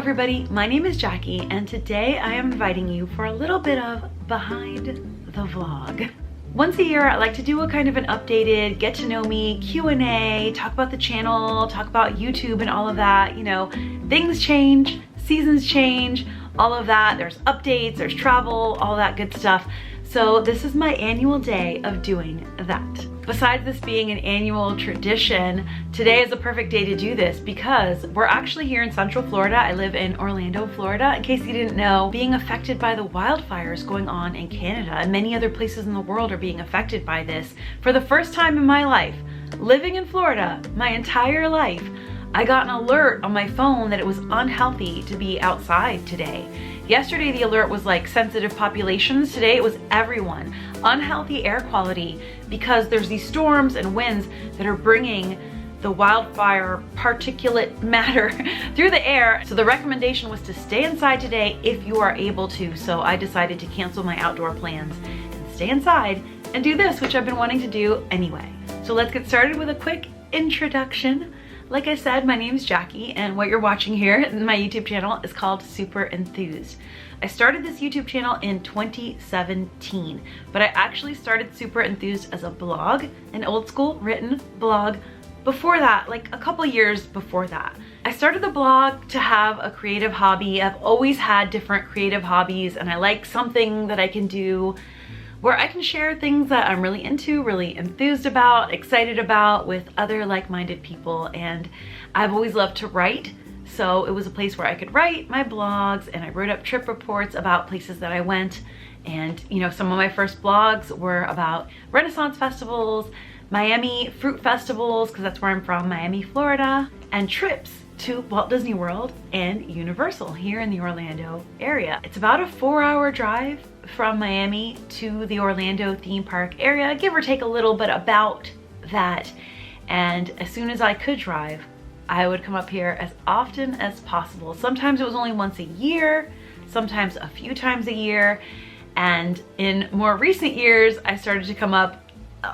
everybody, my name is Jackie and today I am inviting you for a little bit of behind the vlog. Once a year I like to do a kind of an updated get to know me Q&A, talk about the channel, talk about YouTube and all of that. You know, things change, seasons change, all of that. There's updates, there's travel, all that good stuff. So this is my annual day of doing that. Besides this being an annual tradition, today is a perfect day to do this because we're actually here in Central Florida. I live in Orlando, Florida. In case you didn't know, being affected by the wildfires going on in Canada and many other places in the world are being affected by this. For the first time in my life, living in Florida, my entire life, I got an alert on my phone that it was unhealthy to be outside today. Yesterday the alert was like sensitive populations. Today it was everyone. Unhealthy air quality because there's these storms and winds that are bringing the wildfire particulate matter through the air. So the recommendation was to stay inside today if you are able to. So I decided to cancel my outdoor plans and stay inside and do this, which I've been wanting to do anyway. So let's get started with a quick introduction. Like I said, my name is Jackie and what you're watching here in my YouTube channel is called Super Enthused. I started this YouTube channel in 2017, but I actually started Super Enthused as a blog, an old school written blog before that, like a couple years before that. I started the blog to have a creative hobby. I've always had different creative hobbies and I like something that I can do where I can share things that I'm really into, really enthused about, excited about with other like-minded people. And I've always loved to write. So it was a place where I could write my blogs and I wrote up trip reports about places that I went. And you know, some of my first blogs were about Renaissance festivals, Miami fruit festivals, because that's where I'm from, Miami, Florida, and trips to Walt Disney World and Universal here in the Orlando area. It's about a 4-hour drive from Miami to the Orlando theme park area, give or take a little bit about that. And as soon as I could drive, I would come up here as often as possible. Sometimes it was only once a year, sometimes a few times a year. And in more recent years, I started to come up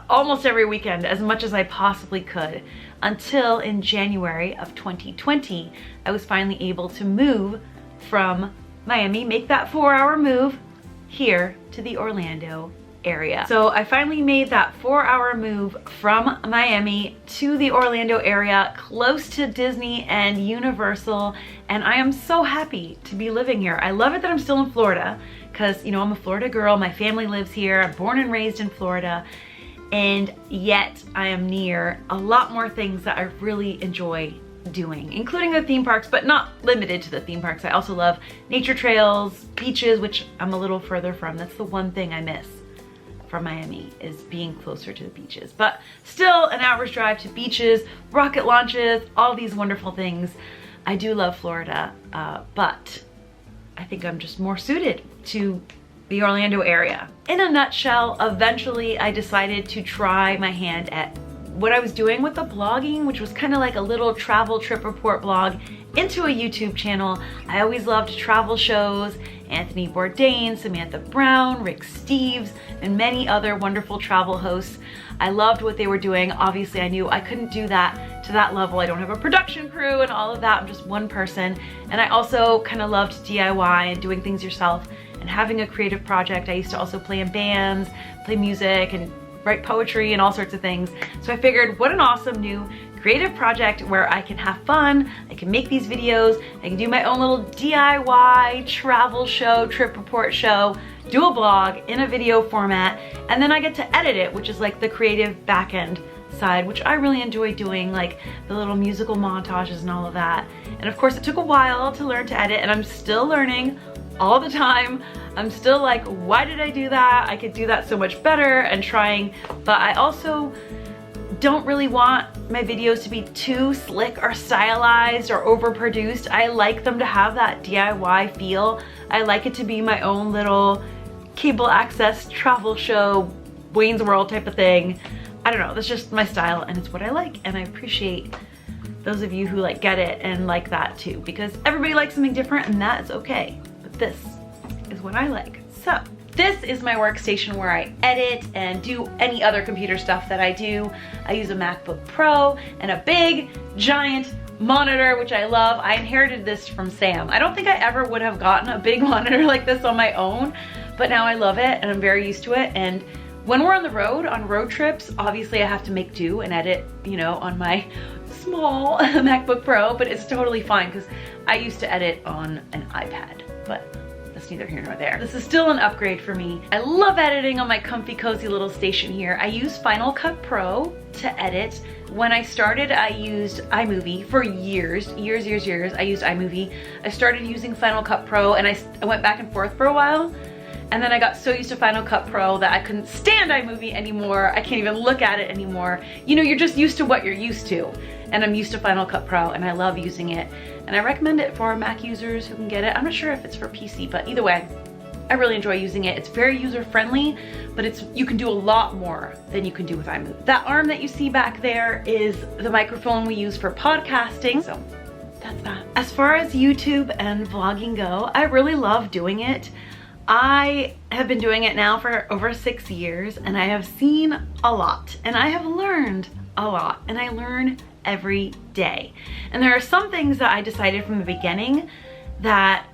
almost every weekend, as much as I possibly could, until in January of 2020, I was finally able to move from Miami, make that 4-hour move here to the Orlando area. So I finally made that 4-hour move from Miami to the Orlando area, close to Disney and Universal, and I am so happy to be living here. I love it that I'm still in Florida because, you know, I'm a Florida girl, my family lives here, I'm born and raised in Florida, and yet I am near a lot more things that I really enjoy doing, including the theme parks, but not limited to the theme parks. I also love nature trails, beaches, which I'm a little further from. That's the one thing I miss from Miami, is being closer to the beaches. But still an hour's drive to beaches, rocket launches, all these wonderful things. I do love Florida, but I think I'm just more suited to the Orlando area. In a nutshell, eventually I decided to try my hand at what I was doing with the blogging, which was kind of like a little travel trip report blog, into a YouTube channel. I always loved travel shows, Anthony Bourdain, Samantha Brown, Rick Steves, and many other wonderful travel hosts. I loved what they were doing. Obviously, I knew I couldn't do that to that level. I don't have a production crew and all of that. I'm just one person. And I also kind of loved DIY and doing things yourself and having a creative project. I used to also play in bands, play music, and write poetry and all sorts of things. So I figured, what an awesome new creative project where I can have fun, I can make these videos, I can do my own little DIY travel show, trip report show, do a blog in a video format, and then I get to edit it, which is like the creative back end side, which I really enjoy doing, like the little musical montages and all of that. And of course it took a while to learn to edit, and I'm still learning all the time. I'm still like, why did I do that? I could do that so much better, and trying, but I also don't really want my videos to be too slick or stylized or overproduced. I like them to have that DIY feel. I like it to be my own little cable access travel show, Wayne's World type of thing. I don't know, that's just my style and it's what I like, and I appreciate those of you who like get it and like that too, because everybody likes something different and that is okay. But this is what I like. So this is my workstation where I edit and do any other computer stuff that I do. I use a MacBook Pro and a big, giant monitor, which I love. I inherited this from Sam. I don't think I ever would have gotten a big monitor like this on my own, but now I love it and I'm very used to it. And when we're on the road, on road trips, obviously I have to make do and edit, you know, on my small MacBook Pro, but it's totally fine because I used to edit on an iPad, but that's neither here nor there. This is still an upgrade for me. I love editing on my comfy, cozy little station here. I use Final Cut Pro to edit. When I started, I used iMovie for years. I used iMovie. I started using Final Cut Pro and I went back and forth for a while. And then I got so used to Final Cut Pro that I couldn't stand iMovie anymore. I can't even look at it anymore. You know, you're just used to what you're used to. And I'm used to Final Cut Pro and I love using it. And I recommend it for Mac users who can get it. I'm not sure if it's for PC, but either way, I really enjoy using it. It's very user-friendly, but you can do a lot more than you can do with iMovie. That arm that you see back there is the microphone we use for podcasting. So that's that. As far as YouTube and vlogging go, I really love doing it. I have been doing it now for over 6 years and I have seen a lot and I have learned a lot and I learn every day. And there are some things that I decided from the beginning that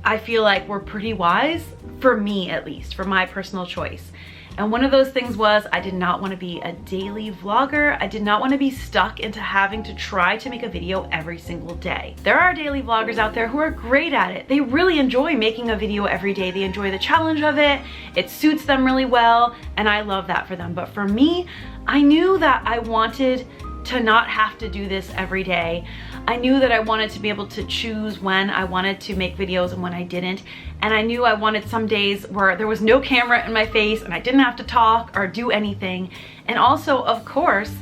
I feel like were pretty wise, for me at least, for my personal choice. And one of those things was I did not want to be a daily vlogger. I did not want to be stuck into having to try to make a video every single day. There are daily vloggers out there who are great at it. They really enjoy making a video every day. They enjoy the challenge of it. It suits them really well, and I love that for them. But for me, I knew that I wanted to not have to do this every day. I knew that I wanted to be able to choose when I wanted to make videos and when I didn't. And I knew I wanted some days where there was no camera in my face and I didn't have to talk or do anything. And also, of course,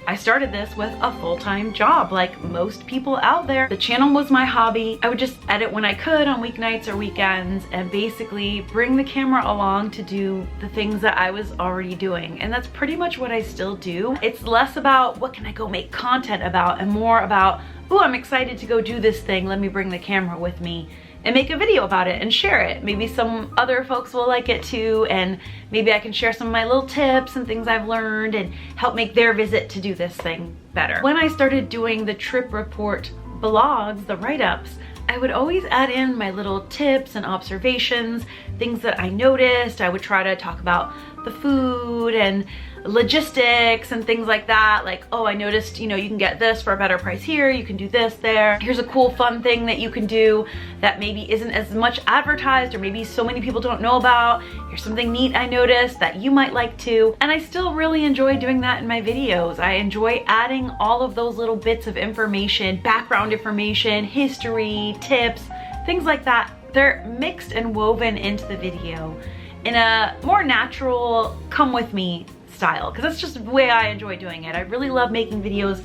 I started this with a full-time job like most people out there. The channel was my hobby. I would just edit when I could on weeknights or weekends and basically bring the camera along to do the things that I was already doing. And that's pretty much what I still do. It's less about what can I go make content about and more about, oh, I'm excited to go do this thing. Let me bring the camera with me and make a video about it and share it. Maybe some other folks will like it too, and maybe I can share some of my little tips and things I've learned and help make their visit to do this thing better. When I started doing the trip report blogs, the write-ups, I would always add in my little tips and observations, things that I noticed. I would try to talk about the food and logistics and things like that. Like, oh, I noticed, you know, you can get this for a better price here, you can do this there. Here's a cool fun thing that you can do that maybe isn't as much advertised or maybe so many people don't know about. Here's something neat I noticed that you might like too. And I still really enjoy doing that in my videos. I enjoy adding all of those little bits of information, background information, history, tips, things like that. They're mixed and woven into the video in a more natural, come with me style, because that's just the way I enjoy doing it. I really love making videos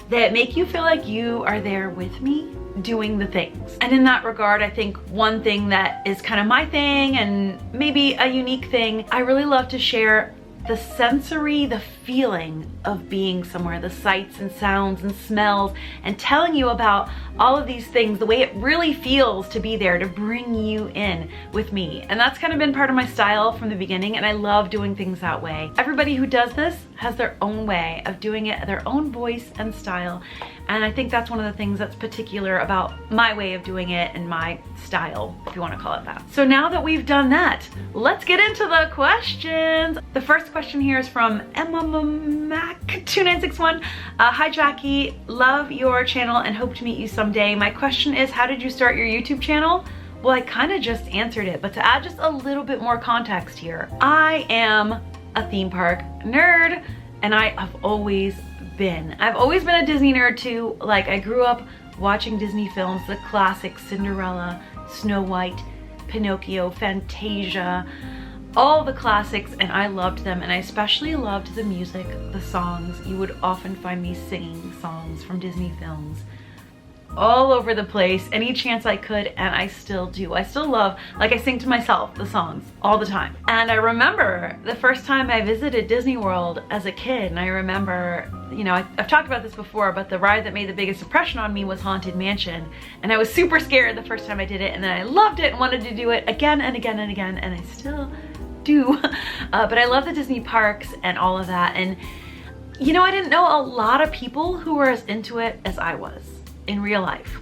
that make you feel like you are there with me doing the things. And in that regard, I think one thing that is kind of my thing and maybe a unique thing, I really love to share the sensory, the feeling of being somewhere, the sights and sounds and smells, and telling you about all of these things, the way it really feels to be there, to bring you in with me. And that's kind of been part of my style from the beginning, and I love doing things that way. Everybody who does this has their own way of doing it, their own voice and style. And I think that's one of the things that's particular about my way of doing it and my style, if you want to call it that. So now that we've done that, let's get into the questions. The first question here is from Emma Mac 2961. Hi Jackie, love your channel and hope to meet you someday. My question is, how did you start your YouTube channel? Well, I kind of just answered it, but to add just a little bit more context here, I am a theme park nerd and I have always been. I've always been a Disney nerd too. Like, I grew up watching Disney films, the classics, Cinderella, Snow White, Pinocchio, Fantasia, all the classics, and I loved them, and I especially loved the music, the songs. You would often find me singing songs from Disney films all over the place, any chance I could, and I still do. I still love, like, I sing to myself the songs all the time. And I remember the first time I visited Disney World as a kid, and I remember, you know, I've talked about this before, but the ride that made the biggest impression on me was Haunted Mansion. And I was super scared the first time I did it, and then I loved it and wanted to do it again and again and again, and I still do. But I love the Disney parks and all of that. And, you know, I didn't know a lot of people who were as into it as I was. in real life.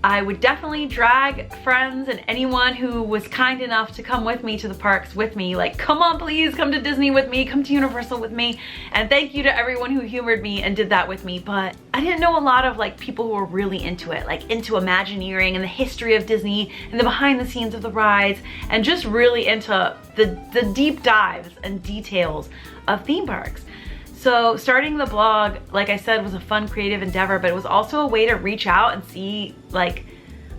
I would definitely drag friends and anyone who was kind enough to come with me to the parks with me. Like, come on, please come to Disney with me, come to Universal with me. And thank you to everyone who humored me and did that with me. But I didn't know a lot of like people who were really into it, like into Imagineering and the history of Disney and the behind the scenes of the rides, and just really into the deep dives and details of theme parks. So starting the blog, like I said, was a fun creative endeavor, but it was also a way to reach out and see, like,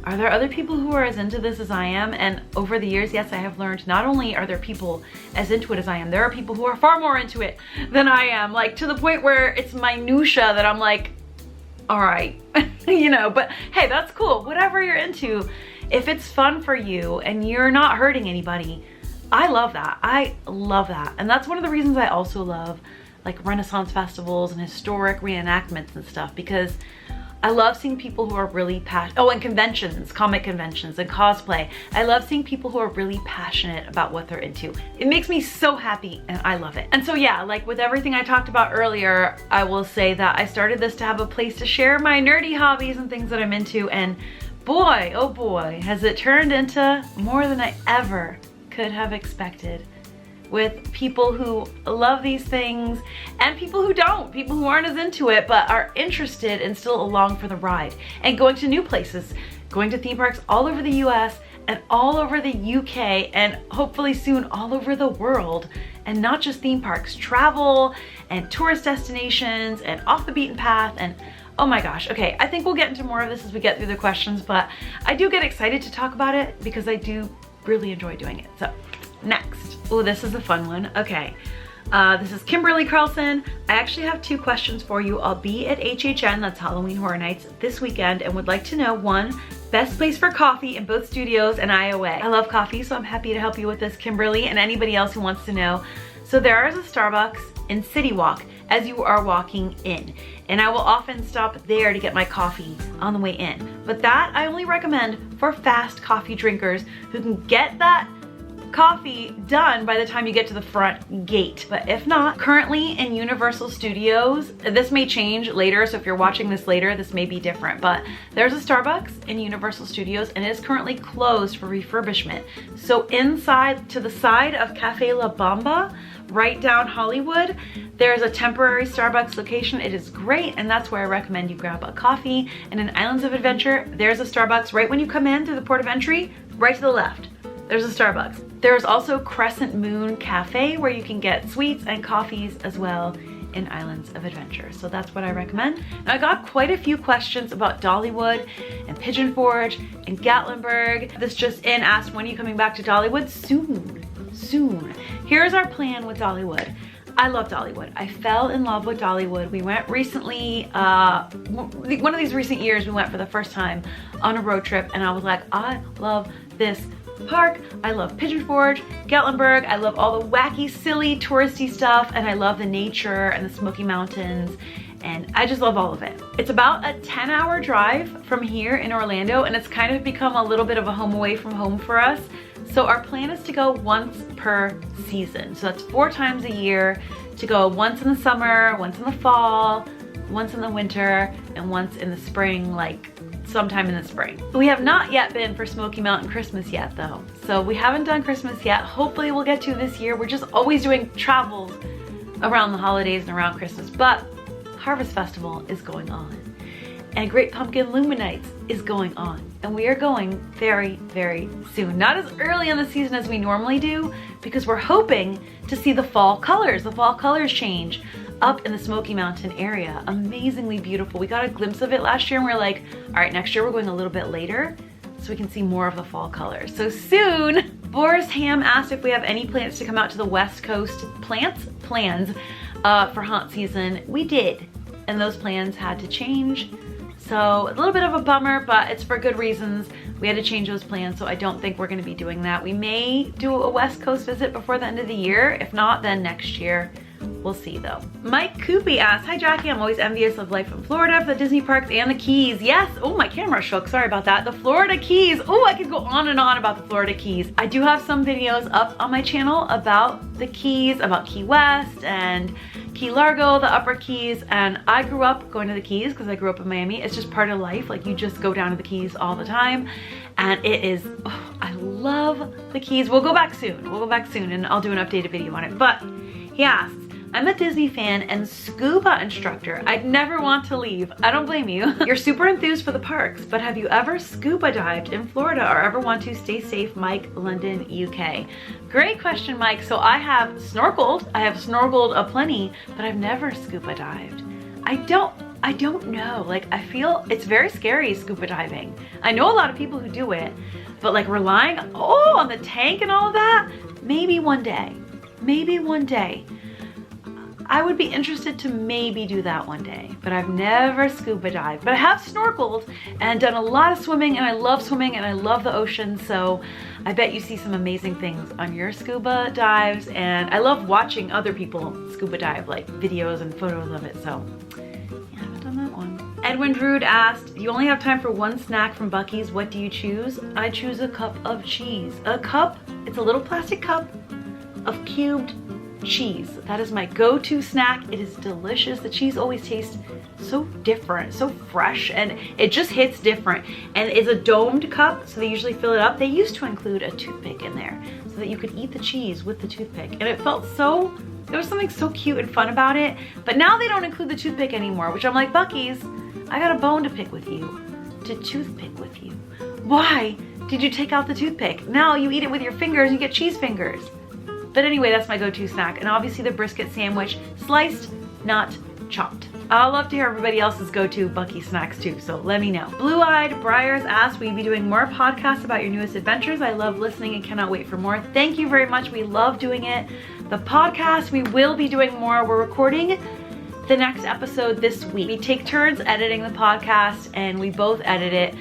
are there other people who are as into this as I am? And over the years, yes, I have learned not only are there people as into it as I am, there are people who are far more into it than I am, like to the point where it's minutia that I'm like, all right, you know, but hey, that's cool. Whatever you're into, if it's fun for you and you're not hurting anybody, I love that. I love that. And that's one of the reasons I also love like Renaissance festivals and historic reenactments and stuff, because I love seeing people who are really passionate. Oh, and conventions, comic conventions and cosplay. I love seeing people who are really passionate about what they're into. It makes me so happy and I love it. And so yeah, like with everything I talked about earlier, I will say that I started this to have a place to share my nerdy hobbies and things that I'm into, and boy, oh boy, has it turned into more than I ever could have expected, with people who love these things and people who don't, people who aren't as into it but are interested and still along for the ride, and going to new places, going to theme parks all over the US and all over the UK, and hopefully soon all over the world. And not just theme parks, travel and tourist destinations and off the beaten path. And oh my gosh, okay, I think we'll get into more of this as we get through the questions, but I do get excited to talk about it because I do really enjoy doing it. So next, oh, this is a fun one. Okay, this is Kimberly Carlson. I actually have two questions for you. I'll be at HHN, that's Halloween Horror Nights, this weekend, and would like to know, one, best place for coffee in both studios and IOA. I love coffee, so I'm happy to help you with this, Kimberly, and anybody else who wants to know. So there is a Starbucks in City Walk as you are walking in, and I will often stop there to get my coffee on the way in. But that I only recommend for fast coffee drinkers who can get that coffee done by the time you get to the front gate. But if not, currently in Universal Studios, this may change later, so if you're watching this later, this may be different, but there's a Starbucks in Universal Studios and it is currently closed for refurbishment. So inside, to the side of Cafe La Bamba, right down Hollywood, there's a temporary Starbucks location. It is great, and that's where I recommend you grab a coffee. And in Islands of Adventure, there's a Starbucks right when you come in through the port of entry, right to the left. There's a Starbucks. There's also Crescent Moon Cafe where you can get sweets and coffees as well in Islands of Adventure. So that's what I recommend. Now, I got quite a few questions about Dollywood and Pigeon Forge and Gatlinburg. This just in asked, when are you coming back to Dollywood? Soon. Here's our plan with Dollywood. I love Dollywood. I fell in love with Dollywood. We went recently, one of these recent years, we went for the first time on a road trip, and I was like, I love this park. I love Pigeon Forge, Gatlinburg. I love all the wacky, silly, touristy stuff, and I love the nature and the Smoky Mountains, and I just love all of it. It's about a 10-hour drive from here in Orlando, and it's kind of become a little bit of a home away from home for us. So our plan is to go once per season. So that's 4 times a year, to go once in the summer, once in the fall, once in the winter, and once in the spring, like sometime in the spring. We have not yet been for Smoky Mountain Christmas yet though. So we haven't done Christmas yet. Hopefully we'll get to this year. We're just always doing travels around the holidays and around Christmas, but Harvest Festival is going on and Great Pumpkin Illuminates is going on, and we are going very, very soon. Not as early in the season as we normally do, because we're hoping to see the fall colors. The fall colors change up in the Smoky Mountain area. Amazingly beautiful. We got a glimpse of it last year and we're like, all right, next year we're going a little bit later so we can see more of the fall colors. So soon. Boris Ham asked if we have any plans to come out to the West Coast. Plans for haunt season. We did, and those plans had to change. So a little bit of a bummer, but it's for good reasons. We had to change those plans, so I don't think we're gonna be doing that. We may do a West Coast visit before the end of the year. If not, then next year. We'll see though. Mike Coopy asks, hi Jackie, I'm always envious of life in Florida for the Disney parks and the Keys. Yes, oh my camera shook, sorry about that. The Florida Keys, oh I could go on and on about the Florida Keys. I do have some videos up on my channel about the Keys, about Key West and Key Largo, the Upper Keys, and I grew up going to the Keys because I grew up in Miami. It's just part of life. Like, you just go down to the Keys all the time, and it is, oh, I love the Keys. We'll go back soon. We'll go back soon and I'll do an updated video on it. But he asks, I'm a Disney fan and scuba instructor. I'd never want to leave. I don't blame you. You're super enthused for the parks, but have you ever scuba dived in Florida or ever want to? Stay safe, Mike, London, UK. Great question, Mike. So I have snorkeled. I have snorkeled aplenty, but I've never scuba dived. I don't know. Like, I feel it's very scary scuba diving. I know a lot of people who do it, but like relying, on the tank and all of that, maybe one day. Maybe one day. I would be interested to maybe do that one day, but I've never scuba dived. But I have snorkeled and done a lot of swimming, and I love swimming and I love the ocean, so I bet you see some amazing things on your scuba dives, and I love watching other people scuba dive, like videos and photos of it, so yeah, I haven't done that one. Edwin Drood asked, you only have time for one snack from Buc-ee's, what do you choose? I choose a cup of cheese. A cup, it's a little plastic cup of cubed cheese. That is my go-to snack. It is delicious. The cheese always tastes so different, so fresh, and it just hits different. And it's a domed cup, so they usually fill it up. They used to include a toothpick in there so that you could eat the cheese with the toothpick, and it felt so, there was something so cute and fun about it. But now they don't include the toothpick anymore, which I'm like, Buc-ee's, I got a bone to pick with you, to toothpick with you. Why did you take out the toothpick? Now you eat it with your fingers and you get cheese fingers. But anyway, that's my go-to snack. And obviously the brisket sandwich, sliced, not chopped. I'll love to hear everybody else's go-to Buc-ee snacks too, so let me know. Blue-Eyed Briars asked, will you be doing more podcasts about your newest adventures? I love listening and cannot wait for more. Thank you very much. We love doing it. The podcast, we will be doing more. We're recording the next episode this week. We take turns editing the podcast and we both edit it.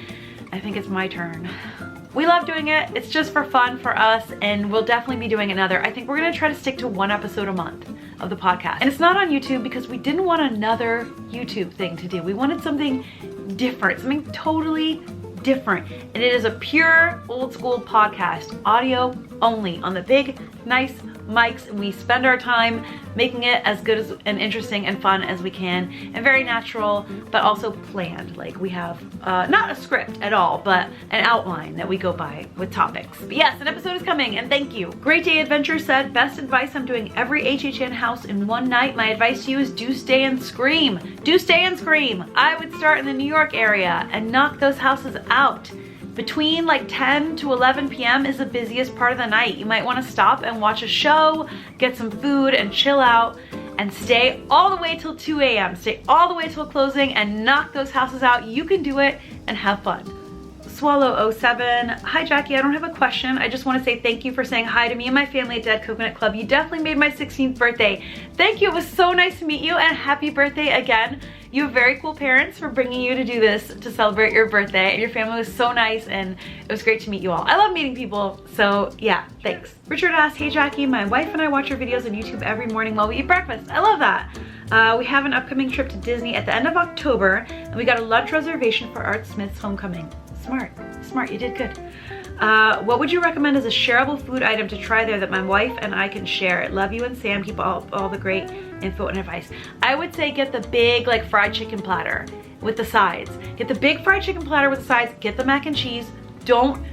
I think it's my turn. We love doing it. It's just for fun for us, and we'll definitely be doing another. I think we're gonna try to stick to one episode a month of the podcast. And it's not on YouTube because we didn't want another YouTube thing to do. We wanted something different, something totally different. And it is a pure old school podcast, audio only, on the big, nice mics, and we spend our time making it as good as and interesting and fun as we can, and very natural, but also planned. Like, we have not a script at all, but an outline that we go by with topics. But yes, an episode is coming, and thank you. Great Day Adventure said, best advice, I'm doing every HHN house in one night. My advice to you is do stay and scream. Do stay and scream. I would start in the New York area and knock those houses out. Between like 10 to 11 p.m. is the busiest part of the night. You might want to stop and watch a show, get some food, and chill out, and stay all the way till 2 a.m. Stay all the way till closing and knock those houses out. You can do it and have fun. Swallow07, hi Jackie, I don't have a question. I just want to say thank you for saying hi to me and my family at Dead Coconut Club. You definitely made my 16th birthday. Thank you, it was so nice to meet you, and happy birthday again. You have very cool parents for bringing you to do this to celebrate your birthday. Your family was so nice, and it was great to meet you all. I love meeting people, so yeah, thanks. Richard asked, hey Jackie, my wife and I watch your videos on YouTube every morning while we eat breakfast. I love that. We have an upcoming trip to Disney at the end of October, and we got a lunch reservation for Art Smith's homecoming. Smart, you did good. What would you recommend as a shareable food item to try there that my wife and I can share? Love you and Sam, keep all the great info and advice. I would say get the big like fried chicken platter with the sides. Get the big fried chicken platter with the sides, get the mac and cheese. Don't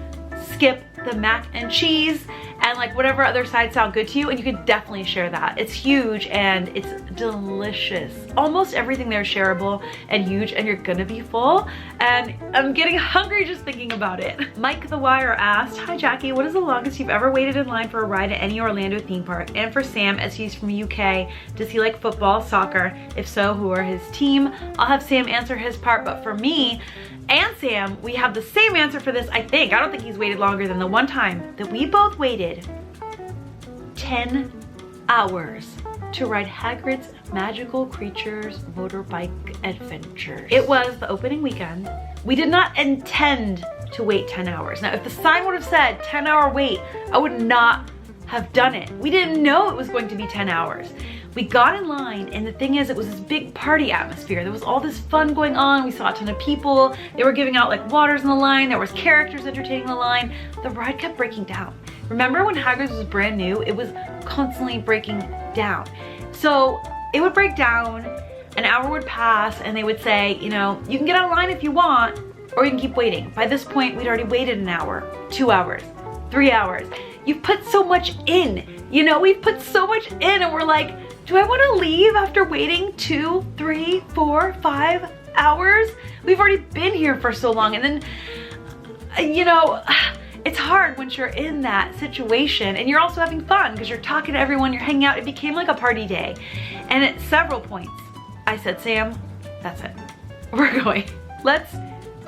skip the mac and cheese and like whatever other sides sound good to you, and you can definitely share that. It's huge and it's delicious. Almost everything there is shareable and huge, and you're gonna be full, and I'm getting hungry just thinking about it. Mike the Wire asked, hi Jackie, what is the longest you've ever waited in line for a ride at any Orlando theme park? And for Sam, as he's from UK, does he like football, soccer? If so, who are his team? I'll have Sam answer his part, but for me and Sam, we have the same answer for this, I think. I don't think he's waited longer than the one time that we both waited 10 hours to ride Hagrid's Magical Creatures Motorbike Adventure. It was the opening weekend. We did not intend to wait 10 hours. Now, if the sign would have said 10-hour wait, I would not have done it. We didn't know it was going to be 10 hours. We got in line, and the thing is, it was this big party atmosphere. There was all this fun going on. We saw a ton of people. They were giving out like waters in the line. There was characters entertaining the line. The ride kept breaking down. Remember when Hagrid's was brand new? It was constantly breaking down. So it would break down, an hour would pass, and they would say, you know, you can get online if you want, or you can keep waiting. By this point, we'd already waited an hour, 2 hours, 3 hours. You've put so much in, you know, we've put so much in, and we're like, do I want to leave after waiting 2, 3, 4, 5 hours? We've already been here for so long. And then, you know, it's hard once you're in that situation, and you're also having fun because you're talking to everyone, you're hanging out. It became like a party day. And at several points, I said, Sam, that's it. We're going. Let's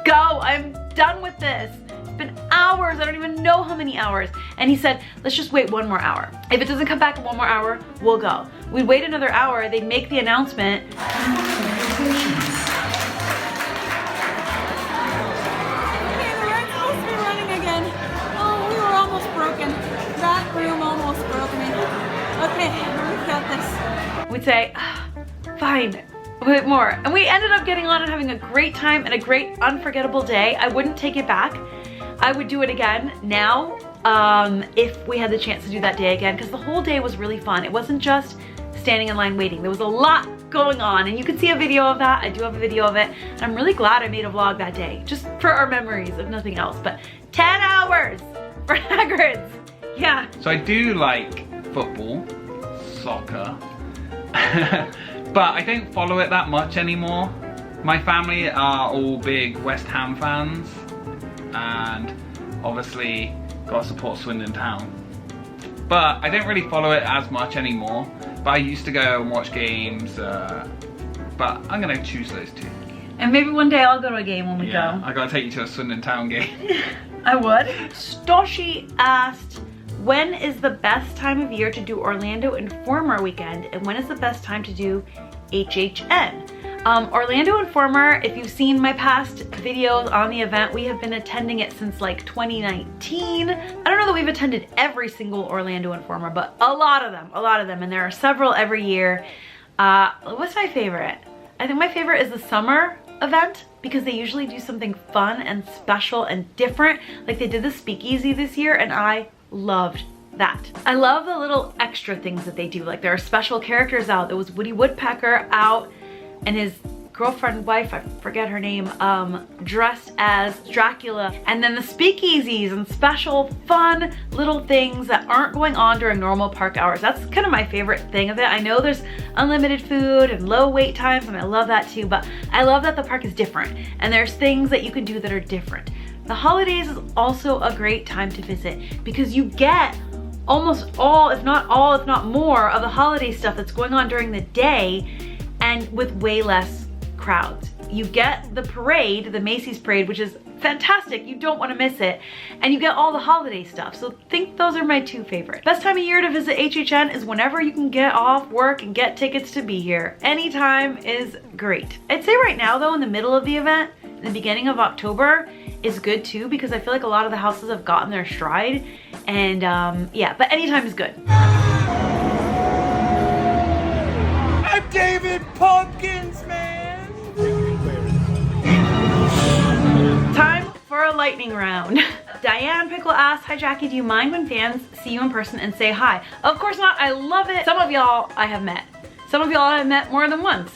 go. I'm done with this. It's been hours. I don't even know how many hours. And he said, let's just wait 1 more hour. If it doesn't come back in 1 more hour, we'll go. We'd wait another hour. They'd make the announcement. That room almost broke me. Okay, we've got this. We'd say, fine, wait more. And we ended up getting on and having a great time and a great unforgettable day. I wouldn't take it back. I would do it again now if we had the chance to do that day again, because the whole day was really fun. It wasn't just standing in line waiting. There was a lot going on, and you can see a video of that. I do have a video of it, and I'm really glad I made a vlog that day, just for our memories, if nothing else. But 10 hours for Hagrid's. Yeah. So I do like football, soccer, but I don't follow it that much anymore. My family are all big West Ham fans, and obviously gotta support Swindon Town. But I don't really follow it as much anymore. But I used to go and watch games, but I'm gonna choose those two. And maybe one day I'll go to a game when we go. I gotta take you to a Swindon Town game. I would. Stoshi asked, when is the best time of year to do Orlando Informer weekend, and when is the best time to do HHN? Orlando Informer, if you've seen my past videos on the event, we have been attending it since like 2019. I don't know that we've attended every single Orlando Informer, but a lot of them, and there are several every year. What's my favorite? I think my favorite is the summer event, because they usually do something fun and special and different. Like they did the speakeasy this year, and I loved that. I love the little extra things that they do. Like there are special characters out. There was Woody Woodpecker out, and his girlfriend, wife, I forget her name, dressed as Dracula. And then the speakeasies and special fun little things that aren't going on during normal park hours. That's kind of my favorite thing of it. I know there's unlimited food and low wait times, and I love that too, but I love that the park is different and there's things that you can do that are different. The holidays is also a great time to visit because you get almost all, if not more, of the holiday stuff that's going on during the day, and with way less crowds. You get the parade, the Macy's parade, which is fantastic. You don't want to miss it. And you get all the holiday stuff. So I think those are my two favorites. Best time of year to visit HHN is whenever you can get off work and get tickets to be here. Anytime is great. I'd say right now though, in the middle of the event, in the beginning of October, is good too, because I feel like a lot of the houses have gotten their stride. And yeah, but anytime is good. I'm David Pumpkins, man! Time for a lightning round. Diane Pickle asked, hi Jackie, do you mind when fans see you in person and say hi? Of course not, I love it. Some of y'all I have met. Some of y'all I have met more than once.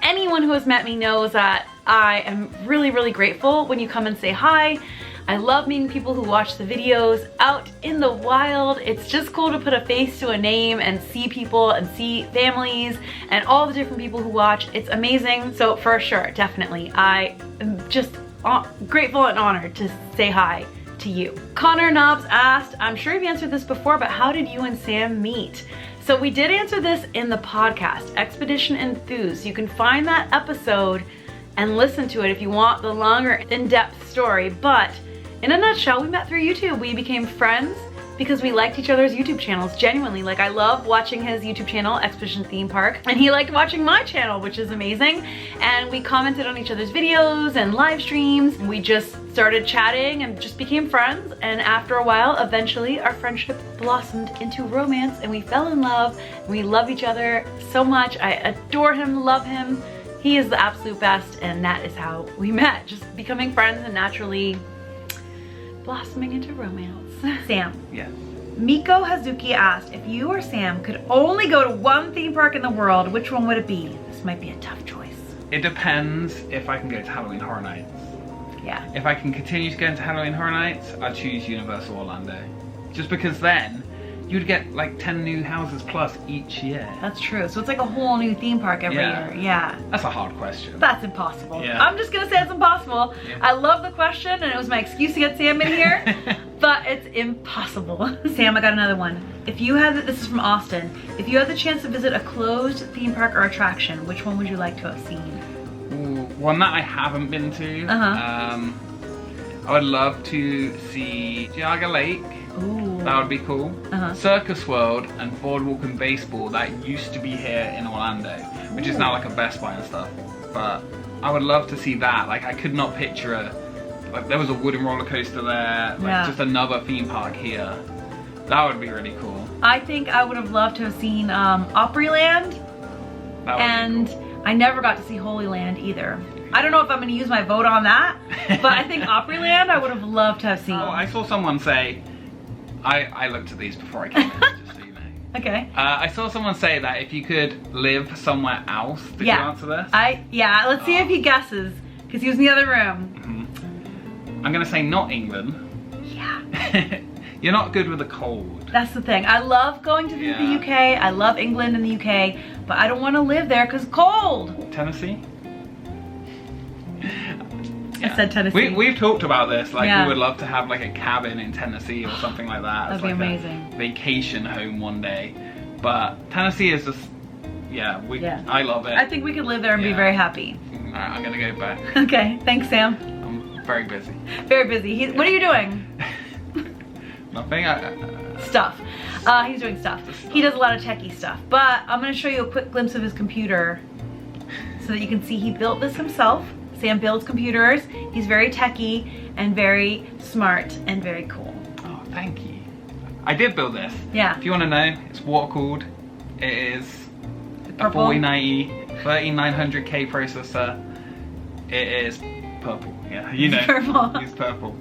Anyone who has met me knows that I am really, really grateful when you come and say hi. I love meeting people who watch the videos out in the wild. It's just cool to put a face to a name and see people and see families and all the different people who watch. It's amazing. So for sure, definitely. I am just grateful and honored to say hi to you. Connor Knobs asked, I'm sure you've answered this before, but how did you and Sam meet? So we did answer this in the podcast, Expedition Enthused. You can find that episode and listen to it if you want the longer in-depth story, but in a nutshell, we met through YouTube. We became friends because we liked each other's YouTube channels, genuinely. Like I love watching his YouTube channel, Expedition Theme Park, and he liked watching my channel, which is amazing. And we commented on each other's videos and live streams. We just started chatting and just became friends. And after a while, eventually our friendship blossomed into romance and we fell in love. We love each other so much. I adore him, love him. He is the absolute best, and that is how we met. Just becoming friends and naturally blossoming into romance. Sam. Yes. Miko Hazuki asked, if you or Sam could only go to one theme park in the world, which one would it be? This might be a tough choice. It depends if I can go to Halloween Horror Nights. Yeah. If I can continue to go into Halloween Horror Nights, I'd choose Universal Orlando. Just because then you'd get like 10 new houses plus each year. That's true. So it's like a whole new theme park every year. Yeah. That's a hard question. That's impossible. Yeah. I'm just gonna say it's impossible. Yeah. I love the question and it was my excuse to get Sam in here, but it's impossible. Sam, I got another one. If you had, this is from Austin, if you had the chance to visit a closed theme park or attraction, which one would you like to have seen? Ooh, one that I haven't been to. I would love to see Geauga Lake. Ooh. That would be cool. Circus World and Boardwalk and Baseball, that used to be here in Orlando, which is now like a Best Buy and stuff. But I would love to see that. Like, I could not picture like there was a wooden roller coaster there, like just another theme park here. That would be really cool. I think I would have loved to have seen Opryland. That would be cool. I never got to see Holy Land either. I don't know if I'm gonna use my vote on that, but I think Opryland I would have loved to have seen. Oh, I saw someone say, I looked at these before I came in, just so you know. Okay. I saw someone say that if you could live somewhere else, did you answer this? Let's see if he guesses, because he was in the other room. I'm gonna say not England. Yeah. You're not good with the cold. That's the thing. I love going to the UK. I love England and the UK, but I don't want to live there because cold. Tennessee? I said Tennessee. We've talked about this. Like, we would love to have like a cabin in Tennessee or something like that. That'd be like amazing. A vacation home one day. But Tennessee is just, I love it. I think we could live there and be very happy. Alright, I'm gonna go back. Okay, thanks, Sam. I'm very busy. Very busy. What are you doing? Nothing. Stuff. He's doing stuff. He does a lot of techie stuff. But I'm gonna show you a quick glimpse of his computer so that you can see he built this himself. Sam builds computers. He's very techie and very smart and very cool. Oh, thank you. I did build this. Yeah. If you want to know, it's water cooled. It is a Purple? 4090 3900K processor. It is purple. Yeah, you know. Purple. It's purple.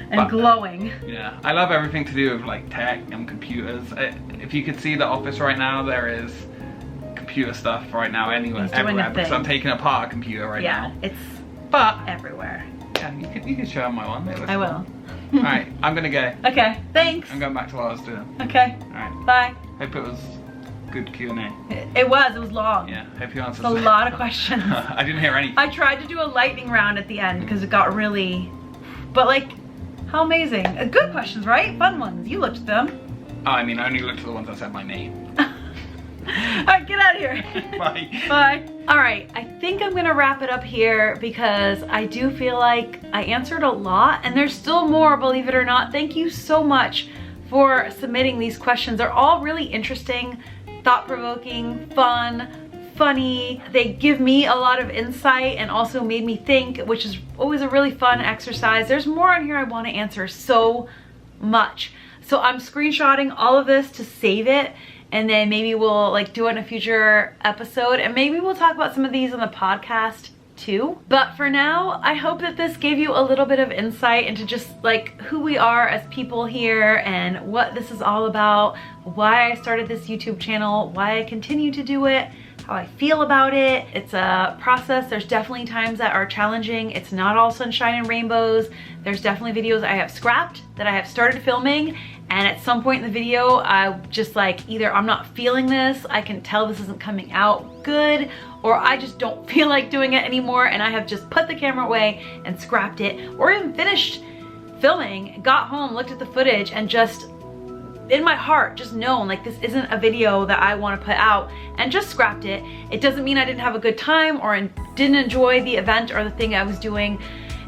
And glowing. Yeah, I love everything to do with like tech and computers. If you could see the office right now, there is computer stuff right now everywhere because I'm taking apart a computer right now. Yeah, it's everywhere. Yeah, you can show them my one. I will. Alright, I'm gonna go. Okay, thanks. I'm going back to what I was doing. Okay. Alright. Bye. Hope it was good Q&A. It was long. Yeah, hope you answered a lot of questions. I didn't hear anything. I tried to do a lightning round at the end because it got really, but like, how amazing. Good questions, right? Fun ones. You looked at them. Oh, I mean, I only looked at the ones that said my name. Alright, get out of here. Bye. Bye. Alright, I think I'm gonna wrap it up here because I do feel like I answered a lot and there's still more, believe it or not. Thank you so much for submitting these questions. They're all really interesting, thought-provoking, fun, funny. They give me a lot of insight and also made me think, which is always a really fun exercise. There's more on here I want to answer so much. So I'm screenshotting all of this to save it, and then maybe we'll like do it in a future episode, and maybe we'll talk about some of these on the podcast too. But for now, I hope that this gave you a little bit of insight into just like who we are as people here and what this is all about, why I started this YouTube channel, why I continue to do it, how I feel about it. It's a process. There's definitely times that are challenging. It's not all sunshine and rainbows. There's definitely videos I have scrapped that I have started filming, and at some point in the video, I just like, either I'm not feeling this, I can tell this isn't coming out good, or I just don't feel like doing it anymore, and I have just put the camera away and scrapped it, or even finished filming, got home, looked at the footage, and just in my heart just known like this isn't a video that I want to put out, and just scrapped it. It doesn't mean I didn't have a good time or didn't enjoy the event or the thing I was doing.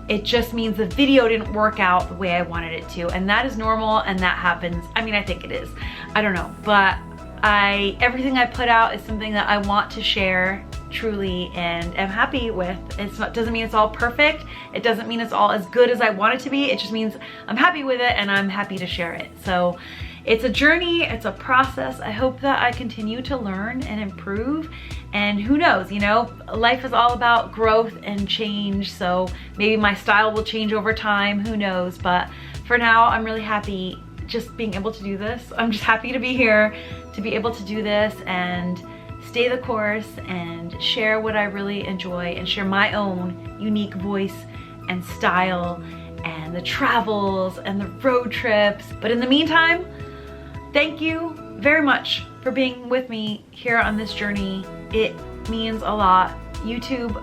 It just means the video didn't work out the way I wanted it to, and that is normal, and that happens. I mean, I think it is. I don't know, but everything I put out is something that I want to share truly and am happy with. Doesn't mean it's all perfect. It doesn't mean it's all as good as I want it to be. It just means I'm happy with it and I'm happy to share it. So it's a journey, it's a process. I hope that I continue to learn and improve, and who knows, you know, life is all about growth and change, so maybe my style will change over time, who knows, but for for now, I'm really happy just being able to do this. I'm just happy to be here, to be able to do this and stay the course and share what I really enjoy and share my own unique voice and style and the travels and the road trips. But in the meantime, thank you very much for being with me here on this journey. It means a lot. YouTube,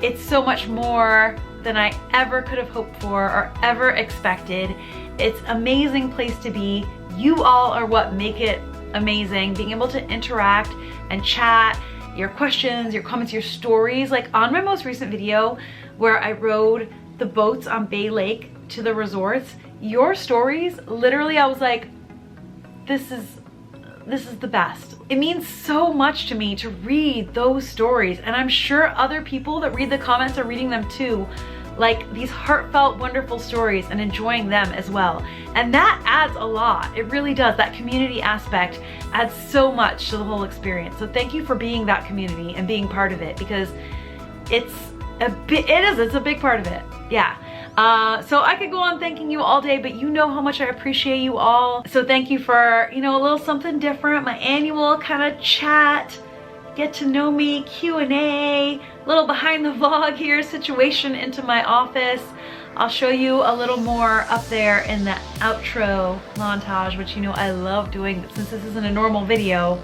it's so much more than I ever could have hoped for or ever expected. It's an amazing place to be. You all are what make it amazing. Being able to interact and chat, your questions, your comments, your stories. Like on my most recent video where I rode the boats on Bay Lake to the resorts, your stories, literally I was like, this is the best. It means so much to me to read those stories, and I'm sure other people that read the comments are reading them too, like these heartfelt, wonderful stories, and enjoying them as well. And that adds a lot. It really does. That community aspect adds so much to the whole experience. So thank you for being that community and being part of it, because it's a big part of it. Yeah. So I could go on thanking you all day, but you know how much I appreciate you all. So thank you for, you know, a little something different, my annual kind of chat, get to know me, Q&A, little behind the vlog here situation into my office. I'll show you a little more up there in the outro montage, which you know I love doing, but since this isn't a normal video,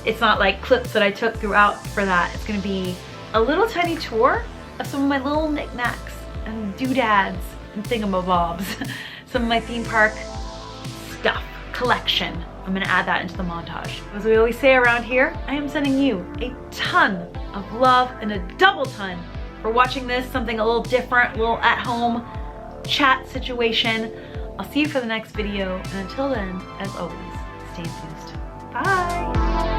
it's not like clips that I took throughout for that. It's gonna be a little tiny tour of some of my little knickknacks and doodads and thingamabobs. Some of my theme park stuff, collection. I'm gonna add that into the montage. As we always say around here, I am sending you a ton of love and a double ton for watching this, something a little different, a little at-home chat situation. I'll see you for the next video, and until then, as always, stay enthused. Bye!